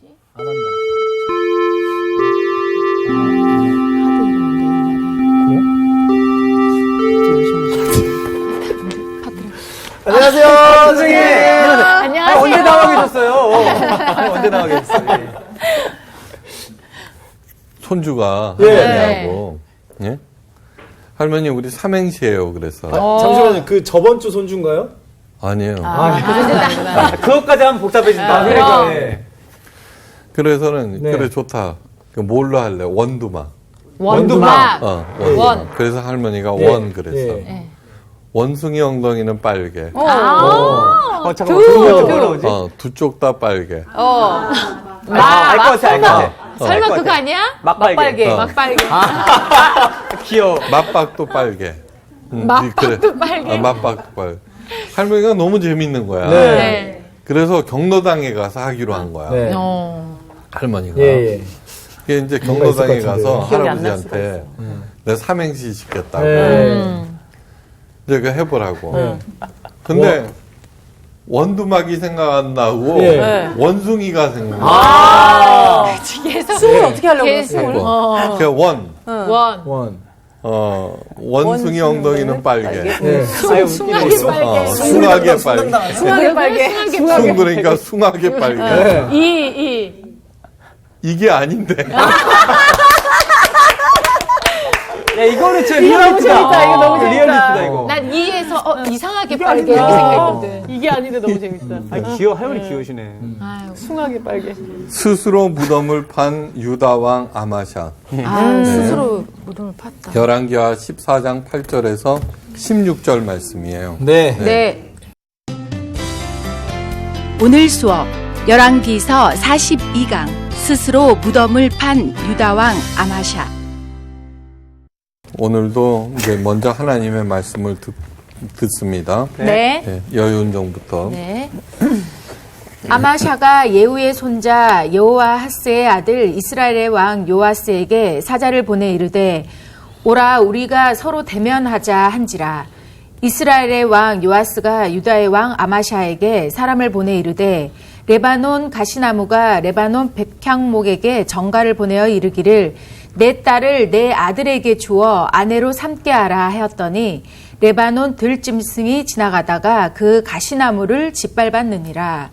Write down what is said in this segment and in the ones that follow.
안 한다. 하도 이러는데 안녕하세요, 선생님. 안녕하세요. 언제 나와 계셨어요? 언제 나와 계셨어요? 예. 손주가 예. 할머니하고 예? 할머니 우리 삼행시예요. 그래서 잠시만요. 그 저번 주 손주인가요? 아니에요. 그것까지 하면 복잡해진다. 그러니까. 예. 그래서는 네. 그래 좋다. 그 뭘로 할래? 원두막. 원두막. 원두막. 원. 그래서 할머니가 예. 원 그랬어. 예. 원숭이 엉덩이는 빨개. 잠깐만. 뭐라오지? 두 쪽 다 빨개. 알 것 같아, 알 것 같아. 설마 그거 아니야? 막빨개. 막빨개. 귀여워. 맞박도 빨개. 맞박도 빨개. 맞박도 빨개. 할머니가 너무 재밌는 거야. 네. 네. 그래서 경로당에 가서 하기로 한 거야. 네. 할머니가. 예, 예. 그게 이제 뭔가 있을 경로당에 것 같은데. 가서 기억이 안 날 수가 할아버지한테 내가 삼행시 시켰다고. 네. 이제 그 해보라고. 네. 근데 원두막이 생각 안 나고 예. 원숭이가 생각나. 계속 숨을 어떻게 하려고 계속 그랬어요? 그 원. 원. 원숭이 엉덩이는 빨개. 네. 아유, 웃기네. 빨개. 숭하게 빨개. 숭하게 빨개. 숭 그러니까 숭하게 빨개. 이. 이게 아닌데. 야, 이거는 진짜 이거 너무 리얼리티다. 재밌다, 이거 너무 재밌다. 리얼리티다, 이거. 난 이에서 이상하게 빨개 이렇게 생각했거든. 이게 아닌데 너무 재밌다. 할머니 귀여우시네. 아유. 숭하게 빨개. 스스로 무덤을 판 유다왕 아마샤. 스스로 무덤을 팠다. 열왕기하 14장 8절에서 16절 말씀이에요. 네. 네. 오늘 수업 열왕기서 42강 스스로 무덤을 판 유다왕 아마샤. 오늘도 이제 먼저 하나님의 말씀을 듣습니다. 네. 네, 여윤정부터. 네. 아마샤가 예후의 손자 여호아하스의 아들 이스라엘의 왕 요아스에게 사자를 보내 이르되 오라 우리가 서로 대면하자 한지라. 이스라엘의 왕 요아스가 유다의 왕 아마샤에게 사람을 보내 이르되 레바논 가시나무가 레바논 백향목에게 정가를 보내어 이르기를 내 딸을 내 아들에게 주어 아내로 삼게 하라 하였더니 레바논 들짐승이 지나가다가 그 가시나무를 짓밟았느니라.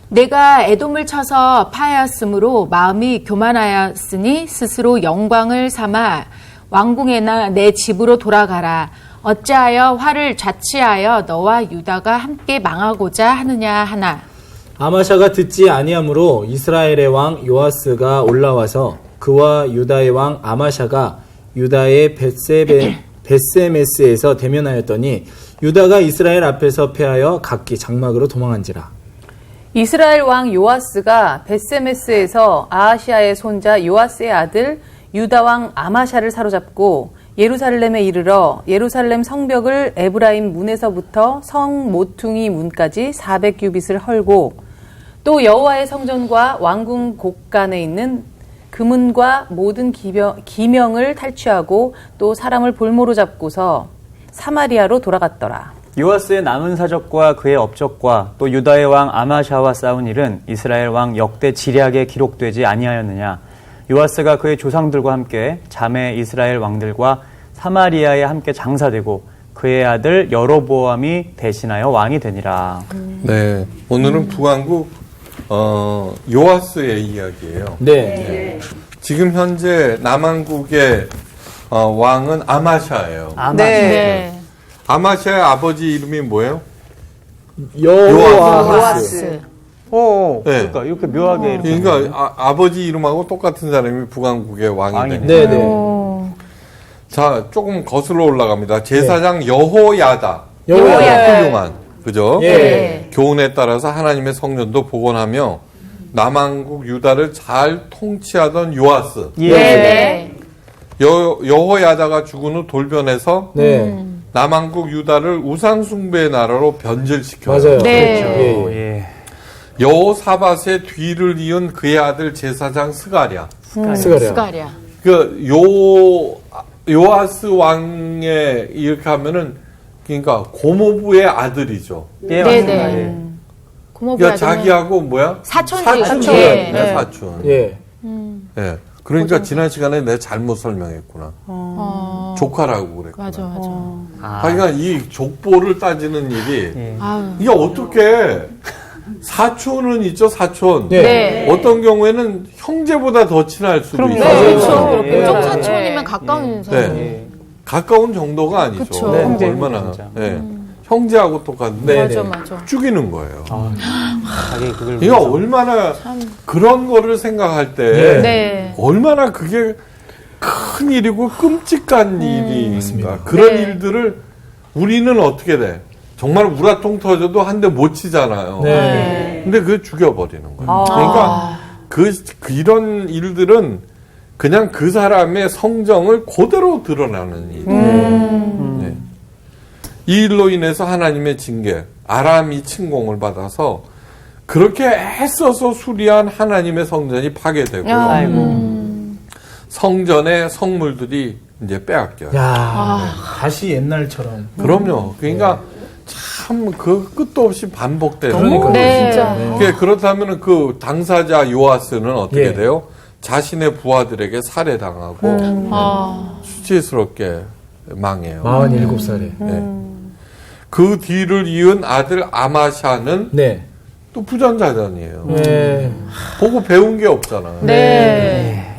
내가 에돔을 쳐서 파하였으므로 마음이 교만하였으니 스스로 영광을 삼아 왕궁에나 내 집으로 돌아가라. 어찌하여 화를 자취하여 너와 유다가 함께 망하고자 하느냐 하나. 아마샤가 듣지 아니하므로 이스라엘의 왕 요아스가 올라와서 그와 유다의 왕 아마샤가 유다의 벳세메스에서 대면하였더니 유다가 이스라엘 앞에서 패하여 각기 장막으로 도망한지라. 이스라엘 왕 요아스가 벳세메스에서 아하시아의 손자 요아스의 아들 유다 왕 아마샤를 사로잡고 예루살렘에 이르러 예루살렘 성벽을 에브라임 문에서부터 성 모퉁이 문까지 400규빗을 헐고 또 여호와의 성전과 왕궁 곳간에 있는 금은과 모든 기명을 탈취하고 또 사람을 볼모로 잡고서 사마리아로 돌아갔더라. 요아스의 남은 사적과 그의 업적과 또 유다의 왕 아마샤와 싸운 일은 이스라엘 왕 역대 지략에 기록되지 아니하였느냐. 요아스가 그의 조상들과 함께 자매 이스라엘 왕들과 사마리아에 함께 장사되고 그의 아들 여로보암이 대신하여 왕이 되니라. 네, 오늘은 북왕국 요아스의 이야기예요. 네. 지금 현재 남왕국의 왕은 아마샤예요. 네. 아마샤의 아버지 이름이 뭐예요? 요아스. 네. 그러니까 이렇게 묘하게 이렇게. 그러니까 아버지 이름하고 똑같은 사람이 북왕국의 왕이 됩니다. 네네. 자, 조금 거슬러 올라갑니다. 제사장 여호야다. 여호야다. 훌륭한, 그죠? 예. 교훈에 따라서 하나님의 성전도 복원하며 남왕국 유다를 잘 통치하던 요아스. 네. 여호야다가 죽은 후 돌변해서 네. 남왕국 유다를 우상숭배의 나라로 변질시켜요. 맞아요. 네. 그렇죠. 예, 예. 예. 여호사밧의 뒤를 이은 그의 아들 제사장 스가랴. 스가랴. 그 요아스 왕의 이렇게 하면은 그러니까 고모부의 아들이죠. 예, 네네. 맞습니다. 예. 고모부야 그러니까 자기하고 뭐야? 사촌지. 사촌이야. 예. 사촌. 예. 예. 그러니까 지난 시간에 내가 잘못 설명했구나. 조카라고 그랬구나. 맞아, 맞아. 그러니까 이 족보를 따지는 일이 아유. 이게 어떻게 사촌은 있죠, 사촌. 네. 어떤 경우에는 형제보다 더 친할 수도 있어요. 그렇죠. 예. 쪽사촌이면 가까운 사람. 네. 가까운 정도가 아니죠. 그쵸. 네, 얼마나. 진짜. 네. 형제하고 똑같은데 맞아, 맞아. 죽이는 거예요. 자기 그걸 이거 얼마나 그런 거를 생각할 때 네. 얼마나 그게 큰 일이고 끔찍한 일인가. 그런 네. 일들을 우리는 어떻게 돼? 정말 우라통 터져도 한 대 못 치잖아요. 네. 근데 그걸 죽여버리는 거예요. 그러니까 이런 일들은 그냥 그 사람의 성정을 그대로 드러나는 일이에요. 네. 이 일로 인해서 하나님의 징계, 아람이 침공을 받아서 그렇게 애써서 수리한 하나님의 성전이 파괴되고요. 아이고. 성전의 성물들이 이제 빼앗겨요. 야, 다시 옛날처럼. 그럼요. 그러니까 참 그 끝도 없이 반복되는 그러니까요. 거예요. 네. 진짜. 그렇다면 그 당사자 요아스는 어떻게 예. 돼요? 자신의 부하들에게 살해당하고 수치스럽게 망해요. 47살에. 네. 그 뒤를 이은 아들 아마샤는 네. 또 부전자전이에요. 네. 보고 배운 게 없잖아요. 네.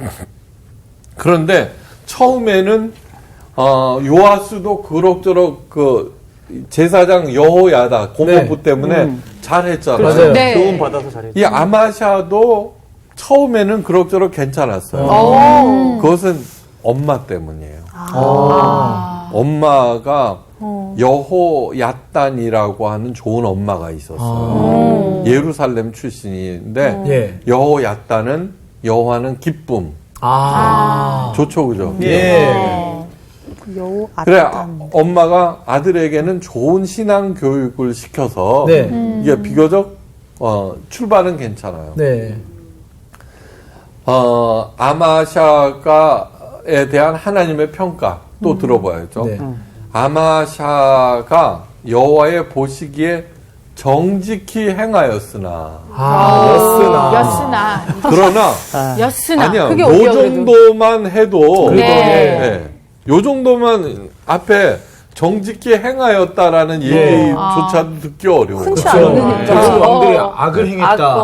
그런데 처음에는 요아스도 그럭저럭 그 제사장 여호야다 고모부 네. 때문에 잘했잖아요. 맞아요. 네. 도움 받아서 잘했죠. 이 아마샤도 처음에는 그럭저럭 괜찮았어요. 그것은 엄마 때문이에요. 엄마가 여호야단이라고 하는 좋은 엄마가 있었어요. 예루살렘 출신인데 예. 여호야단은 여호와는 기쁨. 좋죠, 그죠? 예. 그래, 엄마가 아들에게는 좋은 신앙 교육을 시켜서 네. 이게 비교적 출발은 괜찮아요. 네. 아마샤가에 대한 하나님의 평가 또 들어봐야죠. 네. 아마샤가 여호와의 보시기에 정직히 행하였으나 였으나. 그러나 였으나. 아니야 그게 요 어려워, 그래도. 정도만 해도 네. 네. 요 정도만 앞에 정직히 행하였다라는 얘기조차도 듣기 어려워요. 흔치 그렇죠. 않으니까. 다윗 왕들이 악을 행했다.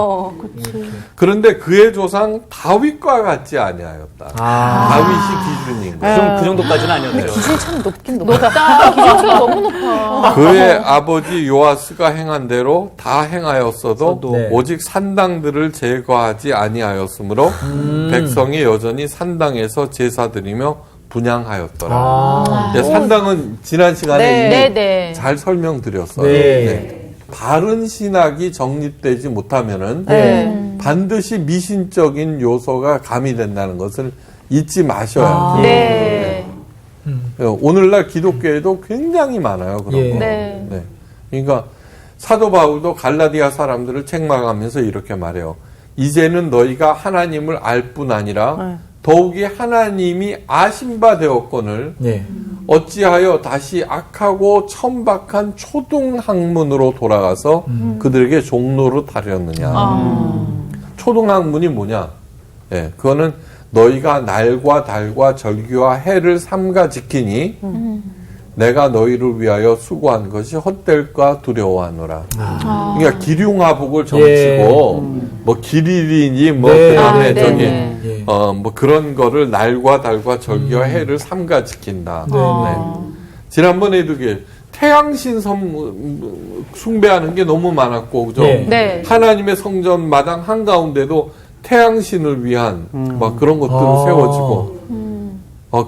그런데 그의 조상 다윗과 같지 아니하였다. 다윗이 기준인 거예요. 그 정도까지는 아니었죠. 기준이 참 높긴 높다. 높다. 기준치가 너무 높아. 그의 아버지 요아스가 행한 대로 다 행하였어도 네. 오직 산당들을 제거하지 아니하였으므로 백성이 여전히 산당에서 제사드리며 분양하였더라. 네, 산당은 지난 시간에 네. 이미 네, 네. 잘 설명드렸어요. 네. 네. 바른 신학이 정립되지 못하면은 네. 반드시 미신적인 요소가 가미된다는 것을 잊지 마셔야 돼요. 네. 오늘날 기독교에도 굉장히 많아요. 그런 예. 거. 네. 네. 그러니까 사도 바울도 갈라디아 사람들을 책망하면서 이렇게 말해요. 이제는 너희가 하나님을 알 뿐 아니라 더욱이 하나님이 아신 바 되었거늘 예. 어찌하여 다시 악하고 천박한 초등학문으로 돌아가서 그들에게 종로로 다렸느냐. 초등학문이 뭐냐? 예, 그거는 너희가 날과 달과 절기와 해를 삼가 지키니 내가 너희를 위하여 수고한 것이 헛될까 두려워하노라. 그러니까 기륭화복을 점치고 뭐 길일이니 뭐 네. 그다음에 네, 저기 네. 예. 뭐 그런 거를 날과 달과 절기와 해를 삼가 지킨다. 네. 지난번에도 태양신 숭배하는 게 너무 많았고, 그죠? 네. 네. 하나님의 성전 마당 한가운데도 태양신을 위한 막 그런 것들을 세워지고,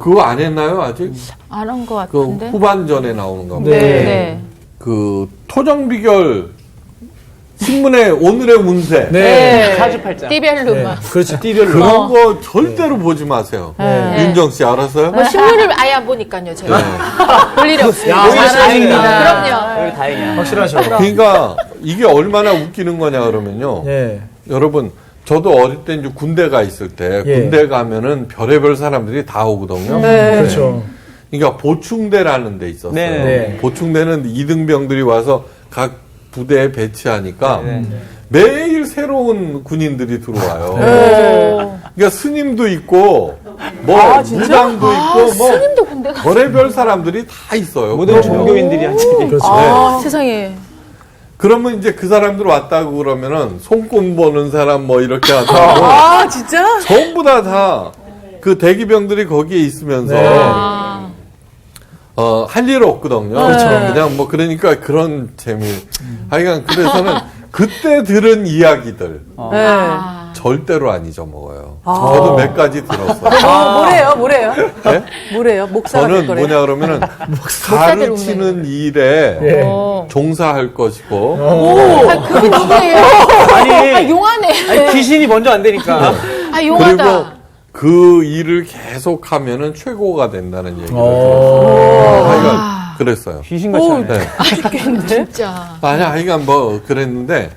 그거 안 했나요, 아직? 안 한 것 그 같은데. 후반전에 나오는가 보다. 네. 네. 그 토정비결 신문에 오늘의 운세. 네. 사주팔자. 띠별로만. 그렇지, 띠별로. 그런 거 절대로 보지 마세요. 네. 윤정 씨 알았어요? 뭐 신문을 아예 안 보니까요, 제가. 볼 일이 없어요. 야, 오히려 다행이다. 그럼요. 여기 다행이야. 확실하셔. 그러니까 이게 얼마나 웃기는 거냐 그러면요. 예. 여러분, 저도 어릴 때 이제 군대가 있을 때 예. 군대 가면은 별의별 사람들이 다 오거든요. 그렇죠. 그러니까 보충대라는 데 있었어요. 네. 네. 보충대는 이등병들이 와서 각 부대에 배치하니까 네. 매일 새로운 군인들이 들어와요. 그러니까 스님도 있고 뭐 무당도 있고 뭐 스님도 군대가 별의별 사람들이 다 있어요. 모든 종교인들이 한 책이. 그렇죠. 네. 세상에. 그러면 이제 그 사람들 왔다고 그러면은 손금 보는 사람 뭐 이렇게 하다가 진짜? 전부 다 그 대기병들이 거기에 있으면서 할 일 없거든요. 그렇죠. 그냥 뭐 그러니까 그런 재미. 하여간 그래서는 그때 들은 이야기들 네. 절대로 안 잊어먹어요. 저도 몇 가지 들었어요. 뭐래요? 네? 뭐래요? 목사가 될 저는 거래요? 뭐냐 그러면 가르치는 일에 종사할 것이고 그게 누구예요? 아니, 용하네. 아니, 귀신이 먼저 안 되니까. 그리고 용하다. 그 일을 계속하면은 최고가 된다는 얘기를 들었어요. 하여간 그랬어요. 귀신같이 하네. 네. 진짜. 아니, 하여간 뭐 그랬는데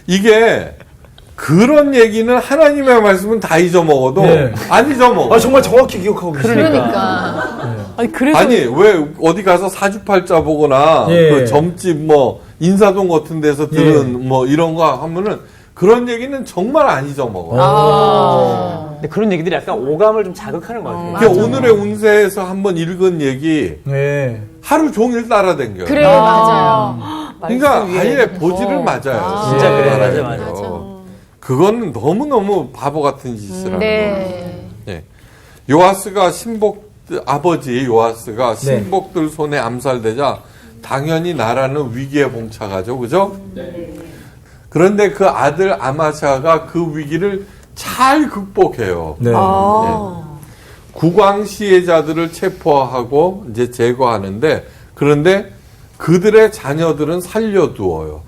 이게 그런 얘기는 하나님의 말씀은 다 잊어먹어도 네. 안 잊어먹어. 정말 정확히 기억하고 계시네요. 그러니까. 아니, 그래서. 아니 왜 어디 가서 사주팔자 보거나 예. 그 점집 뭐 인사동 같은 데서 들은 뭐 이런 거 하면은 그런 얘기는 정말 안 잊어먹어. 근데 그런 얘기들이 약간 오감을 좀 자극하는 것 같아요. 그러니까 오늘의 운세에서 한번 읽은 얘기 네. 하루 종일 따라댕겨요. 그래, 맞아요. 그러니까 아예 보지를 맞아요. 진짜 그래. 말하는 맞아. 거. 그거는 너무너무 바보 같은 짓을 하는 거예요. 네. 요아스가 아버지 요아스가 신복들 손에 암살되자 당연히 나라는 위기에 봉착하죠. 그죠? 그런데 그 아들 아마샤가 그 위기를 잘 극복해요. 네. 국왕 시해자들을 체포하고 이제 제거하는데 그런데 그들의 자녀들은 살려두어요.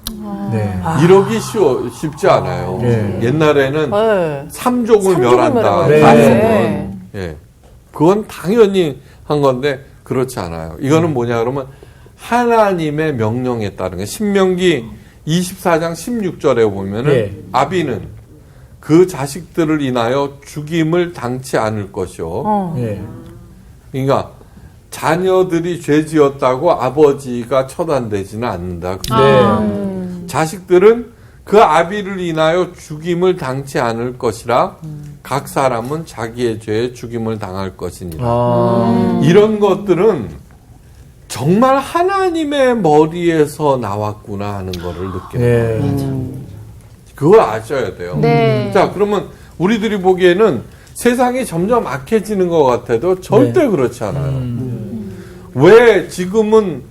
네. 이러기 쉽지 않아요. 네. 옛날에는 네. 삼족을 멸한다. 네. 가슴은. 예. 그건 당연히 한 건데 그렇지 않아요. 이거는 뭐냐 그러면 하나님의 명령에 따른 게 신명기 24장 16절에 보면은 예. 아비는 그 자식들을 인하여 죽임을 당치 않을 것이요. 네. 그러니까 자녀들이 죄 지었다고 아버지가 처단되지는 않는다. 네. 자식들은 그 아비를 인하여 죽임을 당치 않을 것이라 각 사람은 자기의 죄에 죽임을 당할 것이니라. 이런 것들은 정말 하나님의 머리에서 나왔구나 하는 거를 느껴요. 네. 그걸 아셔야 돼요. 네. 자, 그러면 우리들이 보기에는 세상이 점점 악해지는 것 같아도 절대 그렇지 않아요. 왜 지금은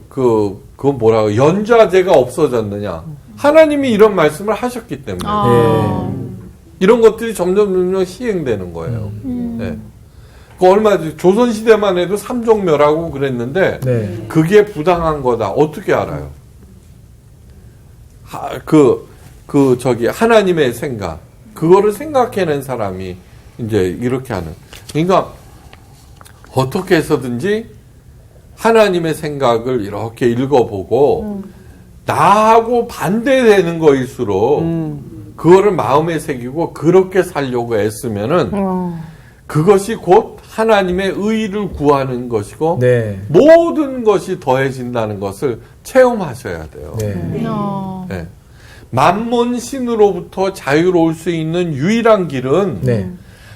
그 뭐라고 연좌제가 없어졌느냐? 하나님이 이런 말씀을 하셨기 때문에 이런 것들이 점점 시행되는 거예요. 네. 그 얼마 조선 시대만 해도 삼종멸하고 그랬는데 네. 그게 부당한 거다. 어떻게 알아요? 하나님의 생각 그거를 생각해낸 사람이 이제 이렇게 하는. 그러니까 어떻게 해서든지 하나님의 생각을 이렇게 읽어보고 나하고 반대되는 거일수록 그거를 마음에 새기고 그렇게 살려고 애쓰면은 그것이 곧 하나님의 의를 구하는 것이고 네. 모든 것이 더해진다는 것을 체험하셔야 돼요. 네. 네. 만몬 신으로부터 자유로울 수 있는 유일한 길은 네.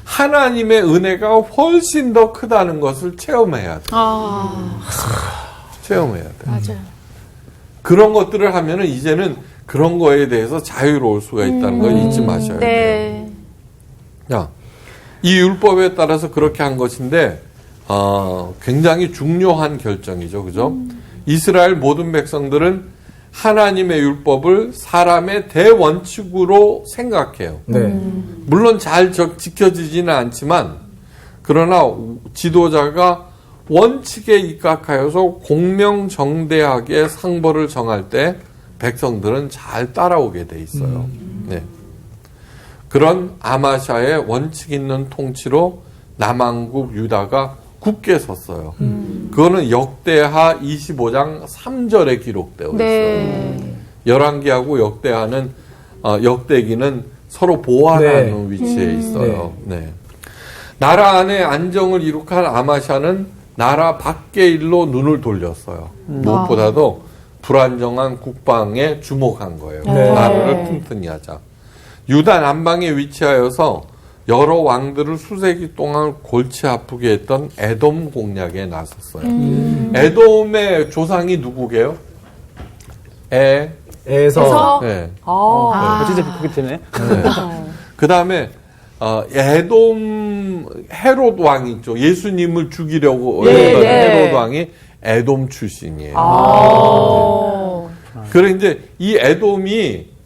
하나님의 은혜가 훨씬 더 크다는 것을 체험해야 돼요. 체험해야 돼요. 맞아요. 그런 것들을 하면은 이제는 그런 거에 대해서 자유로울 수가 있다는 걸 잊지 마셔야 돼요. 네. 자, 이 율법에 따라서 그렇게 한 것인데 굉장히 중요한 결정이죠. 그죠? 이스라엘 모든 백성들은 하나님의 율법을 사람의 대원칙으로 생각해요. 네. 물론 잘 지켜지지는 않지만 그러나 지도자가 원칙에 입각하여서 공명정대하게 상벌을 정할 때 백성들은 잘 따라오게 돼 있어요. 네. 그런 아마샤의 원칙 있는 통치로 남왕국 유다가 굳게 섰어요. 그거는 역대하 25장 3절에 기록되어 있어요. 네. 열왕기하고 역대기는 서로 보완하는 위치에 있어요. 네. 나라 안에 안정을 이룩한 아마샤는 나라 밖의 일로 눈을 돌렸어요. 무엇보다도 불안정한 국방에 주목한 거예요. 네. 나라를 튼튼히 하자. 유다 남방에 위치하여서 여러 왕들을 수세기 동안 골치 아프게 했던 에돔 공략에 나섰어요. 에돔의 조상이 누구게요? 에서 네. 진짜 그렇게 되네. 그 다음에 에돔 헤롯 왕 있죠. 예수님을 죽이려고 했던 헤롯 왕이 에돔 출신이에요. 그래 이제 이 에돔이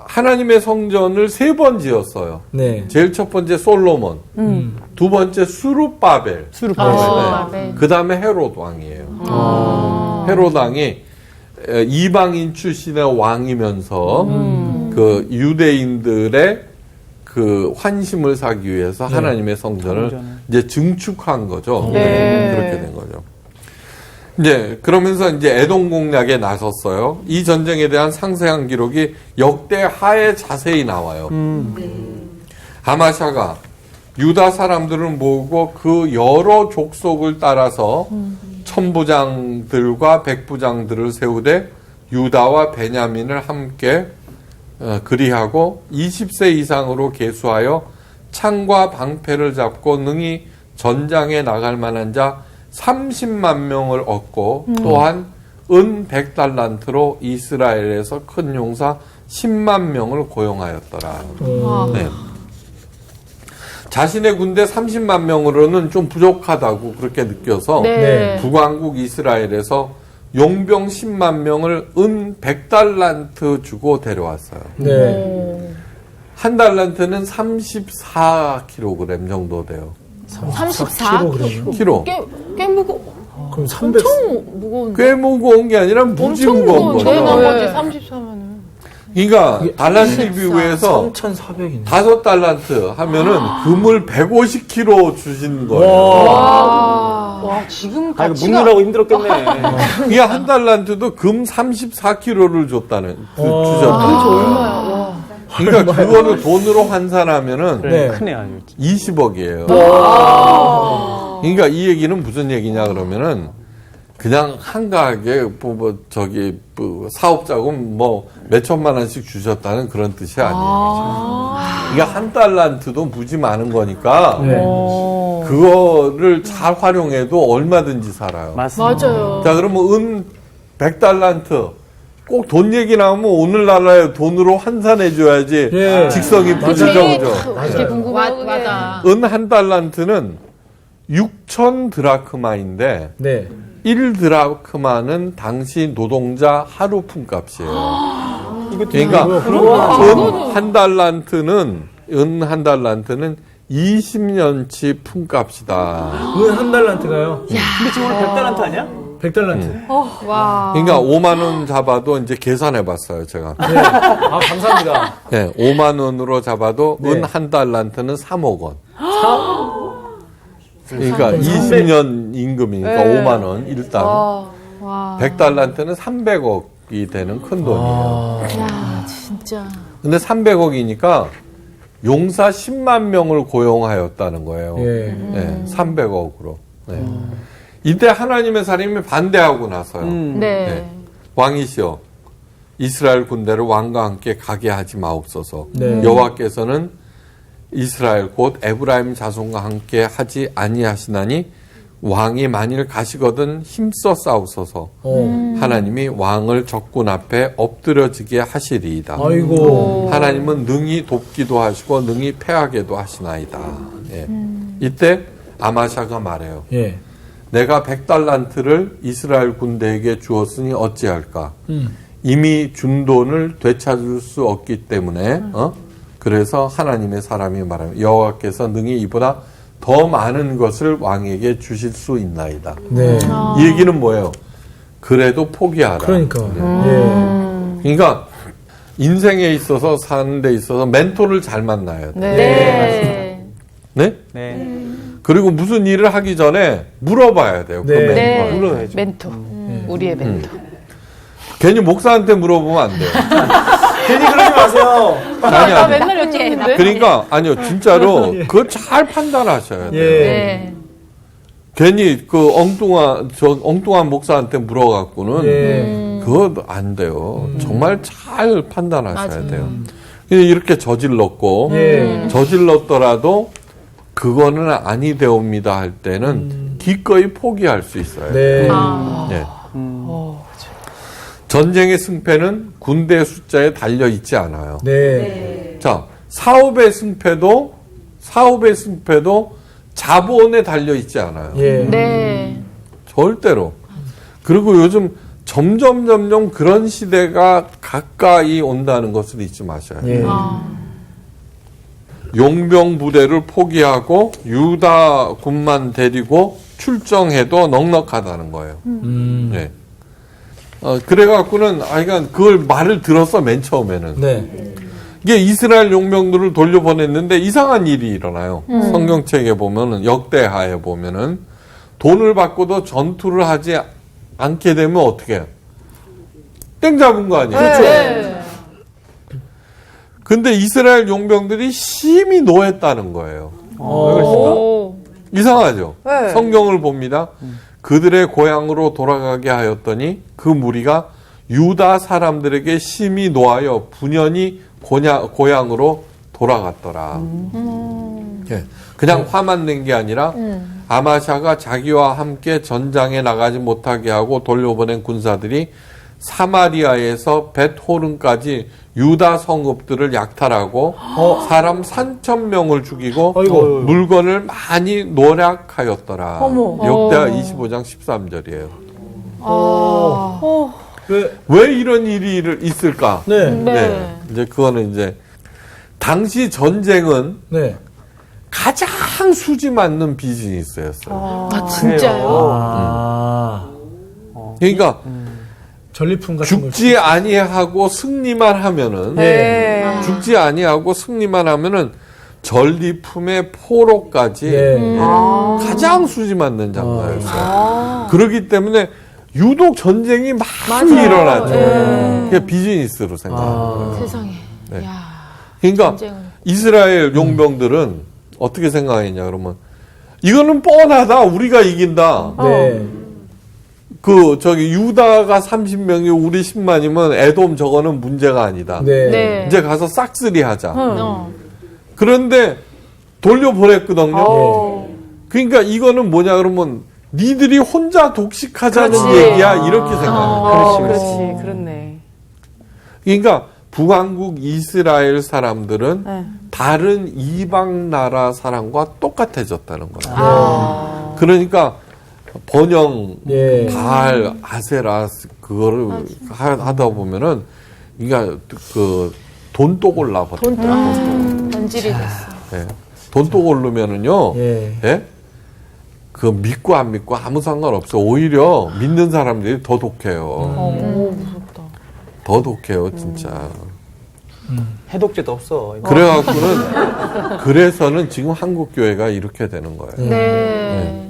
하나님의 성전을 3번 지었어요. 네. 제일 첫 번째 솔로몬, 두 번째 수룹바벨, 수룹바벨. 그 다음에 헤롯 왕이에요. 헤롯 왕이 이방인 출신의 왕이면서 그 유대인들의 그 환심을 사기 위해서 하나님의 성전을 이제 증축한 거죠. 그렇게 된 거죠. 이제 그러면서 이제 에돔 공략에 나섰어요. 이 전쟁에 대한 상세한 기록이 역대 하에 자세히 나와요. 아마샤가 유다 사람들을 모으고 그 여러 족속을 따라서 천부장들과 백부장들을 세우되 유다와 베냐민을 함께 그리하고 20세 이상으로 계수하여 창과 방패를 잡고 능히 전장에 나갈 만한 자 30만 명을 얻고 또한 은 100달란트로 이스라엘에서 큰 용사 10만 명을 고용하였더라. 네. 자신의 군대 30만 명으로는 좀 부족하다고 그렇게 느껴서 네. 북왕국 이스라엘에서 용병 10만 명을 은 100달란트 주고 데려왔어요. 네. 한 달란트는 34kg 정도 돼요. 34kg. 키로. 꽤 무거. 그럼 300. 무거운데. 꽤 무거운 게 아니라 무지 무거운 거죠. 거지 34면은. 그러니까 달란트 비교해서 3,400이네. 5달란트 하면은 금을 150kg 주신 거예요. 와 지금 아, 이거 가치가 묵느라고 힘들었겠네. 이게 한 달란트도 금 34kg를 줬다는 주셨다는. 얼마야? 와. 그러니까 그거를 돈으로 환산하면은 네. 크네, 아주. 20억이에요. 그러니까 이 얘기는 무슨 얘기냐 그러면은 그냥 한가하게 사업자금 뭐 몇천만 원씩 주셨다는 그런 뜻이 아니에요. 이게 한 달란트도 무지 많은 거니까 네. 그거를 잘 활용해도 얼마든지 살아요. 맞습니다. 맞아요. 자, 그러면 은 100달란트. 꼭 돈 얘기 나오면 오늘날의 돈으로 환산해 줘야지 예. 직성이 풀리죠, 그죠? 이게 궁금해요. 맞아. 은 한 달란트는 6천 드라크마인데 네. 1드라크마는 당시 노동자 하루 품값이에요. 이거 그러니까 은 한 달란트는 20년치 품값이다. 은 한 달란트가요? 근데 지금 오늘 100달란트 아니야? 100달란트. 와. 그러니까 5만 원 잡아도 이제 계산해 봤어요, 제가. 네. 아, 감사합니다. 네, 5만 원으로 잡아도 네. 은 한 달란트는 3억 원. 그러니까 20년 임금이니까 5만 원 일단. 100달란트는 300억이 되는 큰 돈이에요. 야, 진짜. 근데 300억이니까 용사 10만 명을 고용하였다는 거예요. 예. 네, 300억으로. 네. 이때 하나님의 사람이 반대하고 나서요. 네. 네. 왕이시여 이스라엘 군대를 왕과 함께 가게 하지 마옵소서. 네. 여호와께서는 이스라엘 곧 에브라임 자손과 함께 하지 아니하시나니 왕이 만일 가시거든 힘써 싸우소서. 하나님이 왕을 적군 앞에 엎드려지게 하시리이다. 아이고. 하나님은 능히 돕기도 하시고 능히 패하게도 하시나이다. 예. 이때 아마샤가 말해요. 예. 내가 100달란트를 이스라엘 군대에게 주었으니 어찌할까? 이미 준 돈을 되찾을 수 없기 때문에 그래서 하나님의 사람이 말하면 여호와께서 능히 이보다 더 많은 것을 왕에게 주실 수 있나이다. 네. 이 얘기는 뭐예요? 그래도 포기하라. 그러니까. 예. 그러니까 인생에 있어서 사는 데 있어서 멘토를 잘 만나야 돼. 네. 네? 네. 그리고 무슨 일을 하기 전에 물어봐야 돼요. 그 네. 멘토한테. 네. 멘토. 우리의 멘토. 괜히 목사한테 물어보면 안 돼요. 괜히 그러지 마세요. 아니, 나 아니. 맨날 여쭙는데. 그러니까, 아니요, 진짜로, 그거 잘 판단하셔야 돼요. 예. 네. 괜히 그 엉뚱한 목사한테 물어갖고는 예. 그거 안 돼요. 정말 잘 판단하셔야 돼요. 이렇게 저질렀고 예. 저질렀더라도 그거는 아니되옵니다 할 때는 기꺼이 포기할 수 있어요. 네. 예. 전쟁의 승패는 군대 숫자에 달려 있지 않아요. 네. 자, 사업의 승패도 자본에 달려 있지 않아요. 예. 네. 절대로. 그리고 요즘 점점 그런 시대가 가까이 온다는 것을 잊지 마셔야 돼요. 예. 용병 부대를 포기하고 유다 군만 데리고 출정해도 넉넉하다는 거예요. 네. 그래갖고는, 그러니까 그걸 말을 들었어, 맨 처음에는. 네. 이게 이스라엘 용병들을 돌려보냈는데 이상한 일이 일어나요. 성경책에 보면은, 역대하에 보면은, 돈을 받고도 전투를 하지 않게 되면 어떻게 해요? 땡 잡은 거 아니에요? 네. 근데 이스라엘 용병들이 심히 노했다는 거예요. 오. 이상하죠? 네. 성경을 봅니다. 그들의 고향으로 돌아가게 하였더니 그 무리가 유다 사람들에게 심히 노하여 분연히 고향으로 돌아갔더라. 예. 그냥 화만 낸 게 아니라 아마샤가 자기와 함께 전장에 나가지 못하게 하고 돌려보낸 군사들이 사마리아에서 벳호른까지 유다 성읍들을 약탈하고 사람 3,000명을 죽이고 어이구. 물건을 많이 노략하였더라. 어머. 역대하 25장 13절이에요. 왜? 왜 이런 일이 있을까? 네. 네. 이제 그거는 이제 당시 전쟁은 네. 가장 수지 맞는 비즈니스였어요. 아, 진짜요? 아. 그러니까 전리품 같은 걸. 죽지 아니하고 승리만 하면은 네. 죽지 아니하고 승리만 하면은 전리품의 포로까지 네. 가장 수지 맞는 장사였어요. 그렇기 때문에 유독 전쟁이 많이 일어나죠. 그게 비즈니스로 생각하는 거예요. 세상에. 네. 야. 그러니까 전쟁은. 이스라엘 용병들은 어떻게 생각했냐 그러면 이거는 뻔하다. 우리가 이긴다. 네. 유다가 30명이 우리 10만이면 에돔 저거는 문제가 아니다. 네. 네. 이제 가서 싹쓸이 하자. 어. 그런데 돌려보냈거든요. 어. 그러니까 이거는 뭐냐 그러면 니들이 혼자 독식하자는 그렇지. 얘기야 이렇게 생각해요. 그렇지. 그렇네. 그러니까 북왕국 이스라엘 사람들은 네. 다른 이방 나라 사람과 똑같아졌다는 거예요. 아. 그러니까 번영, 예. 바알, 아세라 그거를 하다 보면은 그러니까 그 돈독 올라버려. 변질이 됐어. 예. 돈독 오르면은요. 예. 예? 그 믿고 안 믿고 아무 상관없어. 오히려 믿는 사람들이 더 독해요. 오, 무섭다. 더 독해요, 진짜. 해독제도 없어. 이거. 그래갖고는 그래서는 지금 한국 교회가 이렇게 되는 거예요. 네.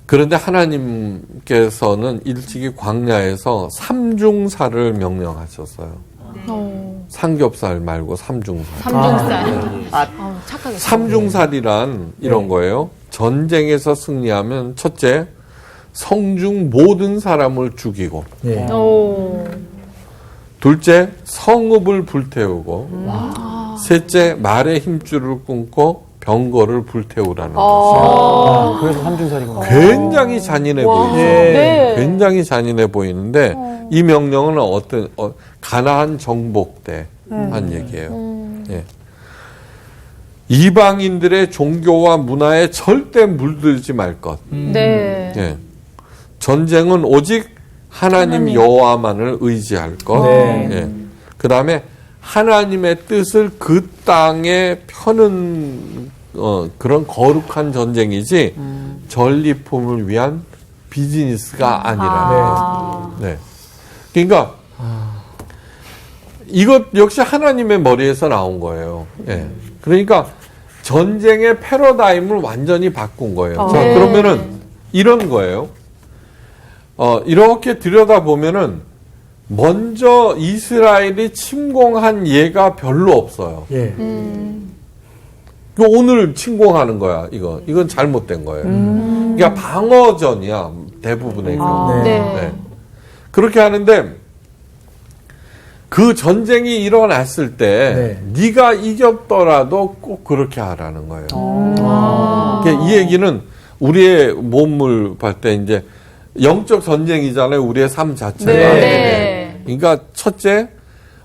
그런데 하나님께서는 일찍이 광야에서 삼중사를 명령하셨어요. 삼겹살 말고 삼중살. 삼중살. 착하게. 삼중살이란 이런 거예요. 전쟁에서 승리하면 첫째, 성중 모든 사람을 죽이고, 예. 오. 둘째, 성읍을 불태우고, 셋째, 말의 힘줄을 끊고 병거를 불태우라는 것이에요. 그래서 삼중살이구나. 굉장히 잔인해 보이죠. 네. 굉장히 잔인해 보이는데 이 명령은 가나안 정복 때 한 얘기예요. 예. 이방인들의 종교와 문화에 절대 물들지 말 것. 네. 예. 전쟁은 오직 하나님 여호와만을 의지할 것. 네. 예. 그다음에 하나님의 뜻을 그 땅에 펴는 그런 거룩한 전쟁이지 전리품을 위한 비즈니스가 아니라. 네. 그러니까 이것 역시 하나님의 머리에서 나온 거예요. 예. 그러니까 전쟁의 패러다임을 완전히 바꾼 거예요. 자, 그러면은 이런 거예요. 이렇게 들여다보면은 먼저 이스라엘이 침공한 예가 별로 없어요. 예. 오늘 침공하는 거야. 이건 잘못된 거예요. 그러니까 방어전이야 대부분의 경우. 네. 네. 그렇게 하는데 그 전쟁이 일어났을 때 네가 이겼더라도 꼭 그렇게 하라는 거예요. 그러니까 이 얘기는 우리의 몸을 볼 때 이제 영적 전쟁이잖아요. 우리의 삶 자체가. 네. 그러니까 첫째,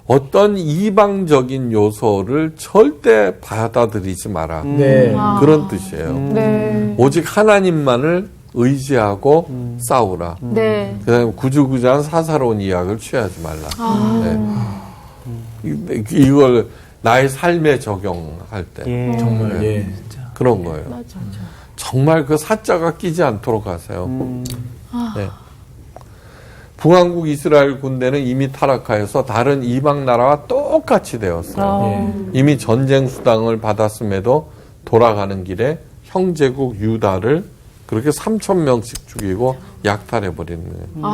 어떤 이방적인 요소를 절대 받아들이지 마라. 네. 그런 뜻이에요. 네. 오직 하나님만을 의지하고 싸우라. 네. 그다음에 구주구주한 사사로운 이야기를 취하지 말라. 네. 이걸 나의 삶에 적용할 때 예. 정말 예. 그런 거예요. 정말 그 사자가 끼지 않도록 하세요. 네. 북왕국 이스라엘 군대는 이미 타락하여서 다른 이방 나라와 똑같이 되었어요. 이미 전쟁 수당을 받았음에도 돌아가는 길에 형제국 유다를 그렇게 3,000명씩 죽이고 약탈해버리는 거예요.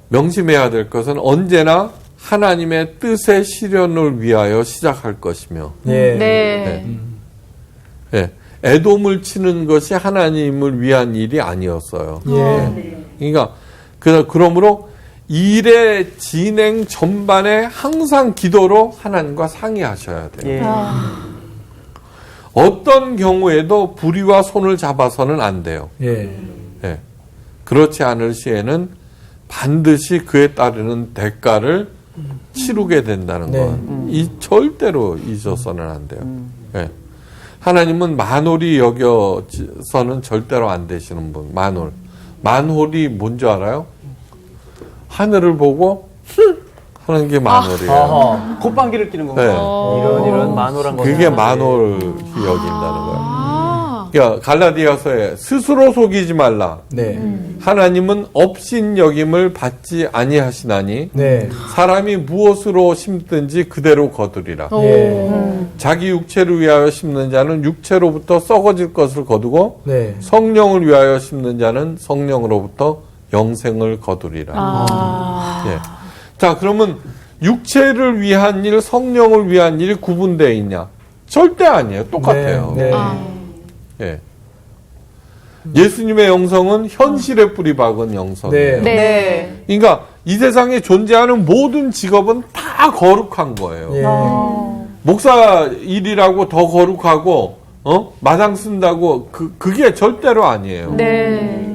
명심해야 될 것은 언제나 하나님의 뜻의 실현을 위하여 시작할 것이며 예. 네. 예, 애돔을 치는 것이 하나님을 위한 일이 아니었어요. 예. 그러니까 그러므로 일의 진행 전반에 항상 기도로 하나님과 상의하셔야 돼요. 예. 어떤 경우에도 불의와 손을 잡아서는 안 돼요. 예. 예. 그렇지 않을 시에는 반드시 그에 따르는 대가를 치르게 된다는 네. 건 절대로 잊어서는 안 돼요. 예. 하나님은 만홀히 여겨서는 절대로 안 되시는 분. 만홀이 뭔지 알아요? 하늘을 보고 하는 게 만홀이에요. 콧방귀를 끼는 건가? 네. 이런 만홀한 거. 그게 만홀히 여긴다는 거예요. 그러니까 갈라디아서에 스스로 속이지 말라. 네. 하나님은 업신 여김을 받지 아니하시나니 네. 사람이 무엇으로 심든지 그대로 거두리라. 예. 자기 육체를 위하여 심는 자는 육체로부터 썩어질 것을 거두고 네. 성령을 위하여 심는 자는 성령으로부터 영생을 거두리라. 예. 자, 그러면 육체를 위한 일, 성령을 위한 일이 구분되어 있냐? 절대 아니에요. 똑같아요. 네. 예. 예수님의 영성은 현실에 뿌리 박은 영성이에요. 네. 네. 그러니까 이 세상에 존재하는 모든 직업은 다 거룩한 거예요. 예. 목사 일이라고 더 거룩하고 마당 쓴다고 그게 절대로 아니에요. 네.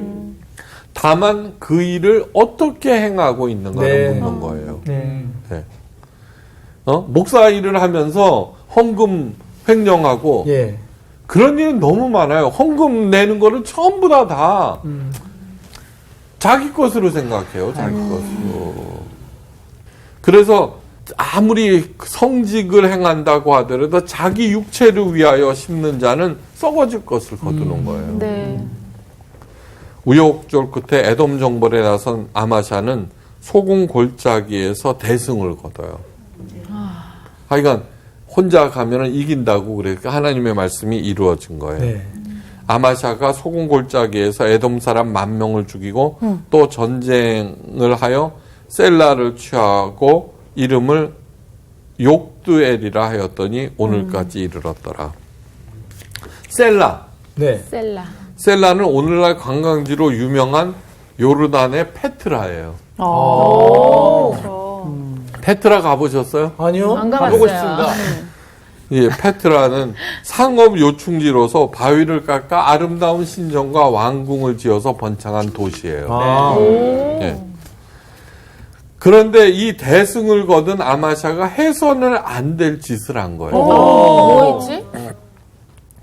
다만 그 일을 어떻게 행하고 있는가를 네. 묻는 거예요. 네. 네. 목사 일을 하면서 헌금 횡령하고 예. 그런 일은 너무 많아요. 헌금 내는 거를 전부 다 자기 것으로 생각해요. 자기 것으로. 그래서 아무리 성직을 행한다고 하더라도 자기 육체를 위하여 심는 자는 썩어질 것을 거두는 거예요. 네. 우여곡절 끝에 에돔 정벌에 나선 아마샤는 소금 골짜기에서 대승을 거둬요. 하여간 혼자 가면은 이긴다고 그러니까 하나님의 말씀이 이루어진 거예요. 네. 아마샤가 소금 골짜기에서 에돔 사람 10,000명을 죽이고 또 전쟁을 하여 셀라를 취하고 이름을 욕두엘이라 하였더니 오늘까지 이르렀더라. 셀라. 네. 셀라는 오늘날 관광지로 유명한 요르단의 페트라예요. 페트라 가보셨어요? 아니요. 안 가보고 가봤어요. 싶습니다. 예, 페트라는 상업 요충지로서 바위를 깎아 아름다운 신전과 왕궁을 지어서 번창한 도시예요. 아. 예. 그런데 이 대승을 거둔 아마샤가 해서는 안 될 짓을 한 거예요. 뭐 있지?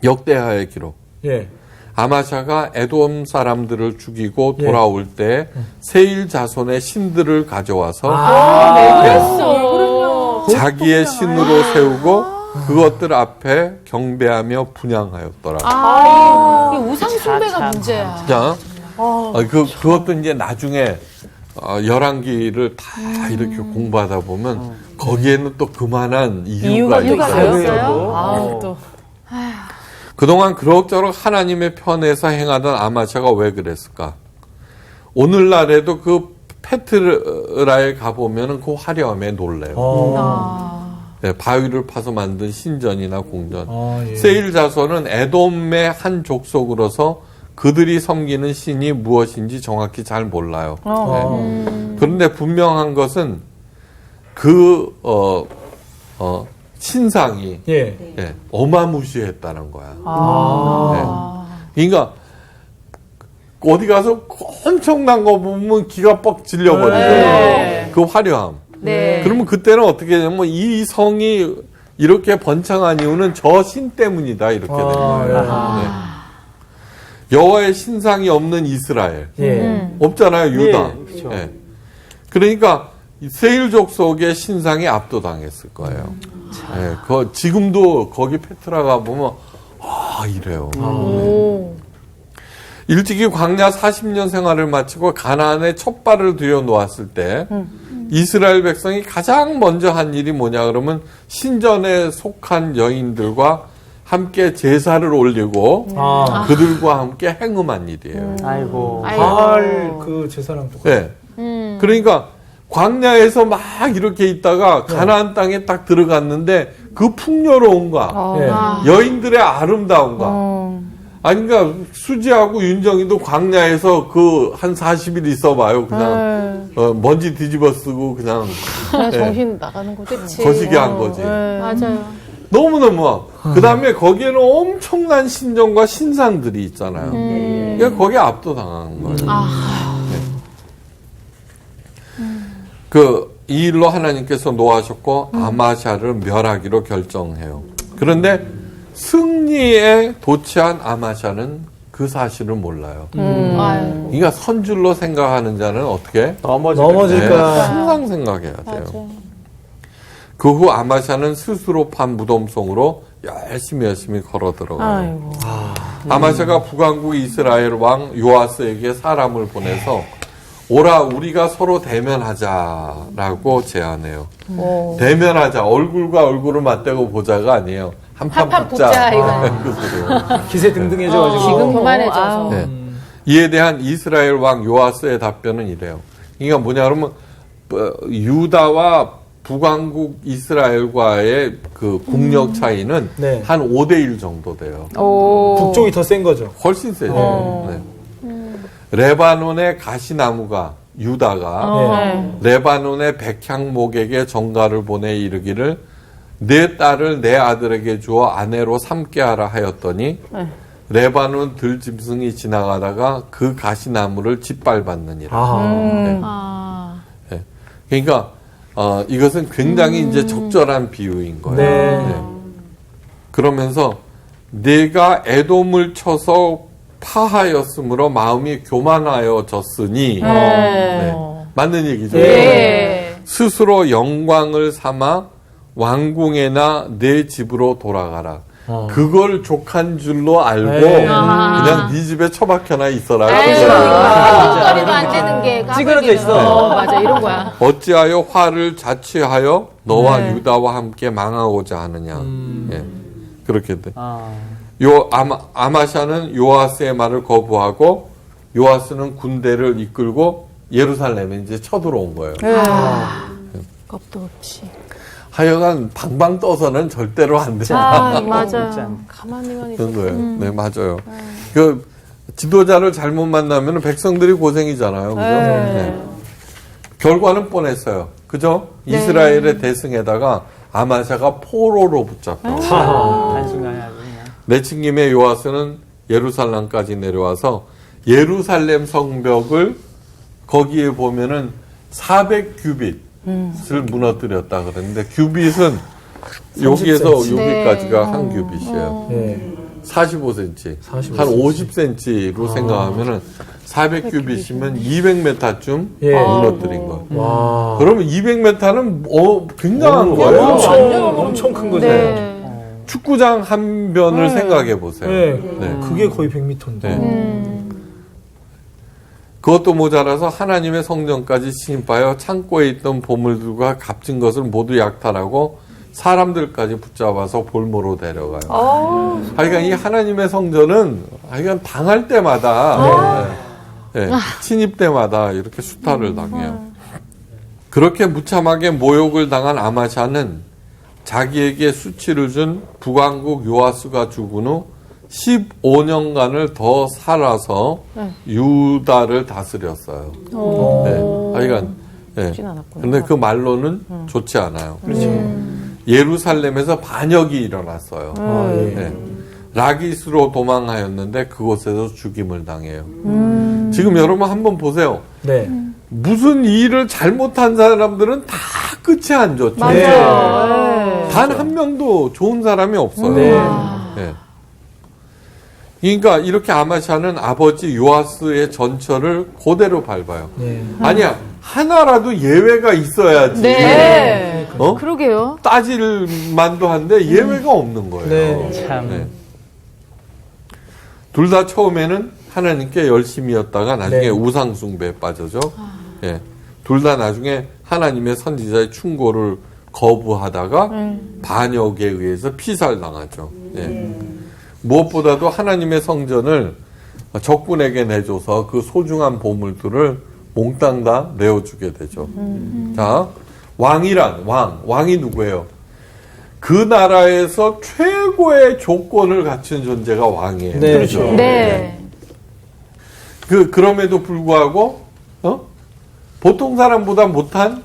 역대하의 기록. 예. 아마샤가 에돔 사람들을 죽이고 돌아올 때 세일 자손의 신들을 가져와서 자기의 신으로 세우고 그것들 앞에 경배하며 분향하였더라. 이 우상 숭배가 문제야. 자, 그것도 이제 나중에 열왕기를 다 이렇게 공부하다 보면 거기에는 또 그만한 이유가 있어요. 있어요? 아우 또. 그동안 그럭저럭 하나님의 편에서 행하던 아마샤가 왜 그랬을까? 오늘날에도 그 페트라에 가보면 그 화려함에 놀래요. 예, 바위를 파서 만든 신전이나 공전. 예. 세일 자손은 에돔의 한 족속으로서 그들이 섬기는 신이 무엇인지 정확히 잘 몰라요. 예. 그런데 분명한 것은 그 신상이 예. 예, 어마무시했다는 거야. 예. 그러니까 어디 가서 엄청난 거 보면 기가 뻑 질려버리죠. 네. 그 화려함. 네. 그러면 그때는 어떻게 되냐면 이 성이 이렇게 번창한 이유는 저 신 때문이다 이렇게 되는 거예요. 네. 여호와의 신상이 없는 이스라엘 예. 없잖아요, 유다. 예, 그렇죠. 예. 그러니까 세일 족속의 신상이 압도당했을 거예요. 예, 지금도 거기 페트라 가 보면 이래요. 일찍이 광야 40년 생활을 마치고 가나안에 첫 발을 들여 놓았을 때 이스라엘 백성이 가장 먼저 한 일이 뭐냐 그러면 신전에 속한 여인들과 함께 제사를 올리고 그들과 함께 행음한 일이에요. 아이고. 그 제사랑 똑같아. 네. 그러니까 광야에서 막 이렇게 있다가 가나안 땅에 딱 들어갔는데 그 풍요로움과 여인들의 아름다움과 아니, 그러니까 수지하고 윤정이도 광야에서 그 한 40일 있어봐요. 그냥 먼지 뒤집어 쓰고 그냥 정신 나가는 거지. 거시기 한 거지. 맞아요. 너무너무. 그 다음에 거기에는 엄청난 신전과 신상들이 있잖아요. 그러니까 거기에 압도당한 거예요. 이 일로 하나님께서 노하셨고 아마샤를 멸하기로 결정해요. 그런데 승리에 도취한 아마샤는 그 사실을 몰라요. 그러니까 선줄로 생각하는 자는 어떻게? 넘어질까. 항상 생각해야 돼요. 그 후 아마샤는 스스로 판 무덤송으로 열심히 걸어 들어가요. 아마샤가 북왕국 이스라엘 왕 요아스에게 사람을 보내서 오라 우리가 서로 대면하자라고 제안해요. 대면하자. 얼굴과 얼굴을 맞대고 보자가 아니에요. 한판 붙자. 그 소리요. 기세 등등해져가지고. 지금 그만해져서. 네. 이에 대한 이스라엘 왕 요아스의 답변은 이래요. 그러니까 뭐냐 그러면 유다와 북왕국 이스라엘과의 그 국력 차이는 네. 한 5대1 정도 돼요. 북쪽이 더 센 거죠. 훨씬 세죠. 네. 레바논의 가시나무가 유다가 레바논의 백향목에게 정가를 보내 이르기를 내 딸을 내 아들에게 주어 아내로 삼게 하라 하였더니 레바논 들짐승이 지나가다가 그 가시나무를 짓밟았느니라. 네. 네. 그러니까 이것은 굉장히 이제 적절한 비유인 거예요. 네. 그러면서 내가 에돔을 쳐서 파하였으므로 마음이 교만하여졌으니 네. 맞는 얘기죠. 스스로 영광을 삼아 왕궁에나 내 집으로 돌아가라. 그걸 족한 줄로 알고 그냥 네 집에 처박혀나 있어라. 거리도 안 되는 게 찌그러져 있어. 맞아 이런 거야. 어찌하여 화를 자취하여 너와 유다와 함께 망하고자 하느냐. 예. 그렇게 돼. 아마샤는 요아스의 말을 거부하고 요아스는 군대를 이끌고 예루살렘에 이제 쳐들어온 거예요. 겁도 없이. 하여간 방방 떠서는 절대로 안 된다. 맞아요. 가만히만 그런 있어. 거예요. 네, 맞아요. 그 지도자를 잘못 만나면 백성들이 고생이잖아요. 그죠? 네. 결과는 뻔했어요. 그죠? 이스라엘의 대승에다가 아마샤가 포로로 붙잡혀. 단순하게 아주 그냥. 내친김에 요아스는 예루살렘까지 내려와서 예루살렘 성벽을 거기에 보면은 400규빗을 무너뜨렸다 그랬는데 규빗은 여기에서 여기까지가 한 규빗이에요. 45cm, 한 50cm로 생각하면은 400규빗이면 200m쯤 무너뜨린 거예요. 와. 그러면 200m는 굉장한 거예요. 엄청 큰 거죠. 축구장 한 변을 생각해 보세요. 네. 그게 거의 100m인데. 그것도 모자라서 하나님의 성전까지 침입하여 창고에 있던 보물들과 값진 것을 모두 약탈하고 사람들까지 붙잡아서 볼모로 데려가요. 하여간 이 하나님의 성전은 하여간 당할 때마다 침입 때마다 이렇게 수탈을 당해요. 그렇게 무참하게 모욕을 당한 아마샤는 자기에게 수치를 준 북왕국 요아스가 죽은 후 15년간을 더 살아서 유다를 다스렸어요. 네. 하여간 쉽진 않았구나. 근데 그 말로는 좋지 않아요. 예루살렘에서 반역이 일어났어요. 네. 라기스로 도망하였는데 그곳에서 죽임을 당해요. 지금 여러분 한번 보세요. 네. 무슨 일을 잘못한 사람들은 다 끝이 안 좋죠. 맞아요. 단 한 명도 좋은 사람이 없어요. 네. 네. 그러니까 이렇게 아마샤는 아버지 요아스의 전철을 그대로 밟아요. 네. 아니야, 하나라도 예외가 있어야지. 네. 어? 그러게요. 따질 만도 한데 예외가 없는 거예요. 네. 참. 네. 둘 다 처음에는 하나님께 열심이었다가 나중에 네. 우상숭배에 빠져죠. 예. 둘 다 나중에 하나님의 선지자의 충고를 거부하다가 반역에 의해서 피살당하죠. 예. 무엇보다도 하나님의 성전을 적군에게 내줘서 그 소중한 보물들을 몽땅 다 내어주게 되죠. 자, 왕이란 왕이 누구예요? 그 나라에서 최고의 조건을 갖춘 존재가 왕이에요. 네. 그렇죠. 네. 그럼에도 불구하고 보통 사람보다 못한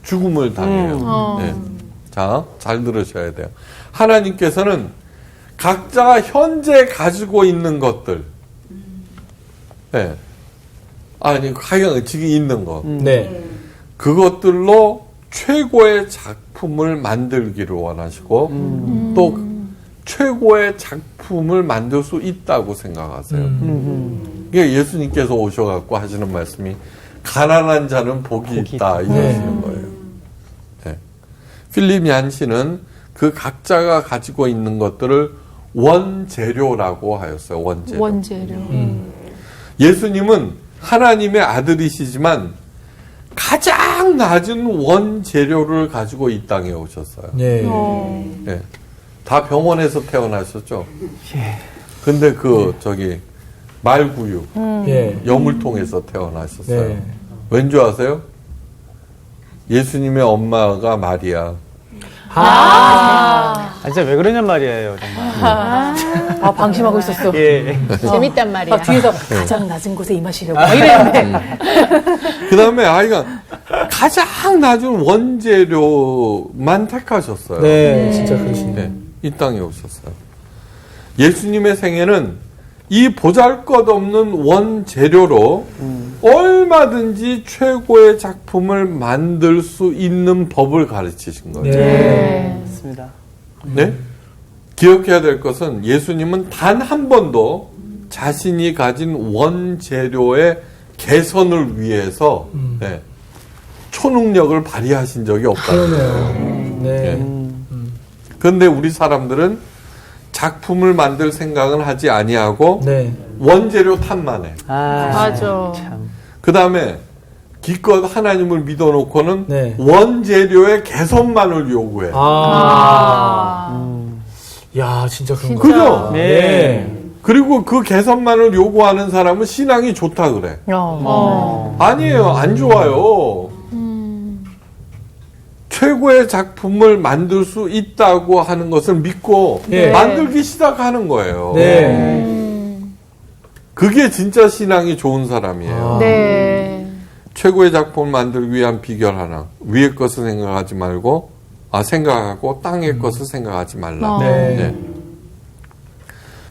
죽음을 당해요. 네. 자, 잘 들으셔야 돼요. 하나님께서는 각자가 현재 가지고 있는 것들, 네. 아니, 하여간 지금 있는 거, 네. 그것들로 최고의 작품을 만들기를 원하시고 또 최고의 작품을 만들 수 있다고 생각하세요. 그러니까 예수님께서 오셔갖고 하시는 말씀이 가난한 자는 복이 있다 이러시는 거예요. 네. 필립 얀시는 그 각자가 가지고 있는 것들을 원재료라고 하였어요. 원재료. 예수님은 하나님의 아들이시지만 가장 낮은 원재료를 가지고 이 땅에 오셨어요. 네. 네. 다 병원에서 태어나셨죠. 근데 말구유, 예. 여물통에서 태어나셨어요. 네. 왠지 아세요? 예수님의 엄마가 마리아. 진짜 왜 그러냔 말이에요, 정말. 방심하고 있었어. 예. 재밌단 말이야. 뒤에서 가장 낮은 곳에 임하시려고 막 이랬는데. 그 다음에 아이가 가장 낮은 원재료만 택하셨어요. 네, 진짜 그러시네. 네, 이 땅에 오셨어요. 예수님의 생애는 이 보잘것없는 원재료로 얼마든지 최고의 작품을 만들 수 있는 법을 가르치신 거예요. 네. 맞습니다. 네? 기억해야 될 것은 예수님은 단 한 번도 자신이 가진 원재료의 개선을 위해서 네, 초능력을 발휘하신 적이 없다는 거예요. 네. 그런데 우리 사람들은 작품을 만들 생각은 하지 아니하고 네. 원재료 탓만 해. 맞아. 참. 그 다음에 기껏 하나님을 믿어놓고는 네. 원재료의 개선만을 요구해. 야, 진짜 그런 거. 그죠? 네. 그리고 그 개선만을 요구하는 사람은 신앙이 좋다 그래. 아니에요. 안 좋아요. 최고의 작품을 만들 수 있다고 하는 것을 믿고 네. 만들기 시작하는 거예요. 네. 그게 진짜 신앙이 좋은 사람이에요. 네. 최고의 작품을 만들기 위한 비결 하나. 위의 것을 생각하지 말고 생각하고 땅의 것을 생각하지 말라. 네. 네.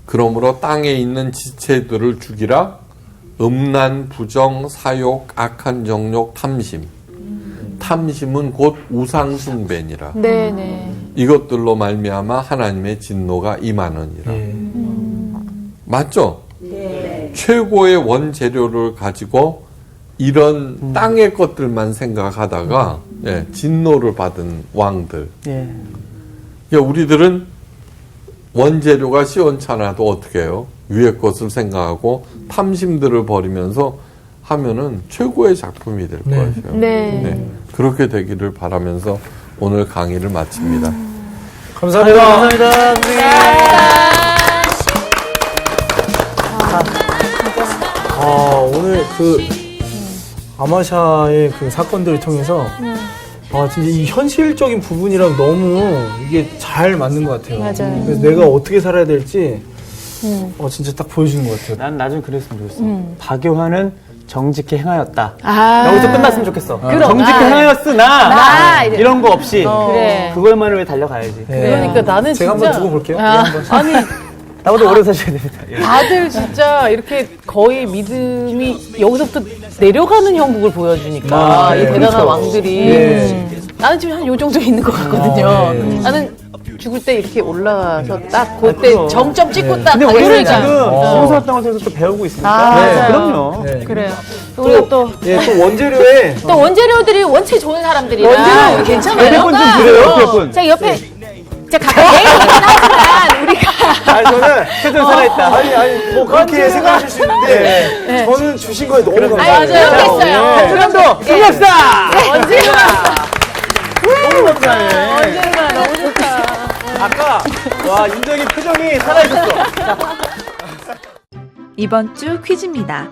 그러므로 땅에 있는 지체들을 죽이라. 음란, 부정, 사욕, 악한 정욕, 탐심. 탐심은 곧 우상숭배니라. 네네. 이것들로 말미암아 하나님의 진노가 임하느니라. 네. 맞죠? 최고의 원재료를 가지고 이런 땅의 것들만 생각하다가 진노를 받은 왕들. 예. 그러니까 우리들은 원재료가 시원찮아도 어떻게 해요? 위의 것을 생각하고 탐심들을 버리면서 하면은 최고의 작품이 될 거예요. 네. 그렇게 되기를 바라면서 오늘 강의를 마칩니다. 감사합니다. 오늘 그 아마샤의 그 사건들을 통해서 아, 진짜 이 현실적인 부분이랑 너무 이게 잘 맞는 것 같아요. 맞아요. 그래서 내가 어떻게 살아야 될지, 진짜 딱 보여주는 것 같아요. 난 나중에 그랬으면 좋겠어. 박요한은 정직히 행하였다. 아. 여기서 끝났으면 좋겠어. 그럼. 정직히 아. 행하였으나 이래. 이런 거 없이 그래. 그걸만을 왜 달려가야지. 네. 그러니까 나는 제가 진짜 한번 두고 볼게요. 아, 네, 한번. 아니 나보다 오래 사셔야 됩니다. 예. 다들 진짜 이렇게 거의 믿음이 여기서부터 내려가는 형국을 보여주니까 아, 이 네. 대단한 그렇죠. 왕들이 네. 나는 지금 한 요 정도 있는 것 같거든요. 아, 네. 나는 죽을 때 이렇게 올라가서 딱 그때 그럼. 정점 찍고 딱 근데 우리는 가니까. 지금 성서학당에서 또 배우고 있으니까. 아, 맞아요. 그럼요. 네. 그래요. 우리가 또 원재료에 또 원재료들이 원체 좋은 사람들이라 원재료 괜찮아요. 옆에 분 좀 주세요. 옆에 분. 자 옆에 자 가끔 얘기는 하지만 우리가 아니, 저는 최전 살아있다. 아니, 뭐 그렇게 생각하실 수 있는데, 저는 주신 거에 너무 감사해요. 아니, 그렇게 했어요. 그럼도 승리합시다. 원재료가 너무 감사해. 원재료가 너무 좋다. 아까 와 인정이 표정이 살아있었어. 이번 주 퀴즈입니다.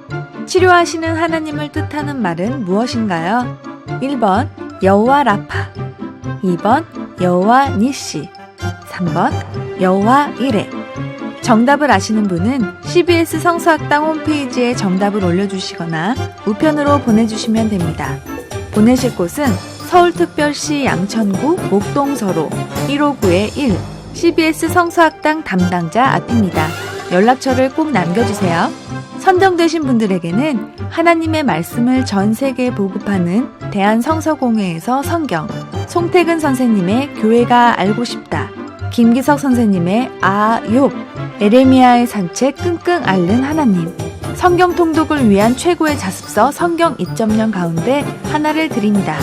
치료하시는 하나님을 뜻하는 말은 무엇인가요? 1번 여호와 라파, 2번 여호와 니시, 3번 여호와 이레. 정답을 아시는 분은 CBS 성서학당 홈페이지에 정답을 올려주시거나 우편으로 보내주시면 됩니다. 보내실 곳은 서울특별시 양천구 목동서로 159-1 CBS 성서학당 담당자 앞입니다. 연락처를 꼭 남겨주세요. 선정되신 분들에게는 하나님의 말씀을 전 세계에 보급하는 대한성서공회에서 성경, 송태근 선생님의 교회가 알고 싶다, 김기석 선생님의 아욥, 에레미야의 산책 끙끙 앓는 하나님, 성경 통독을 위한 최고의 자습서 성경 2.0 가운데 하나를 드립니다.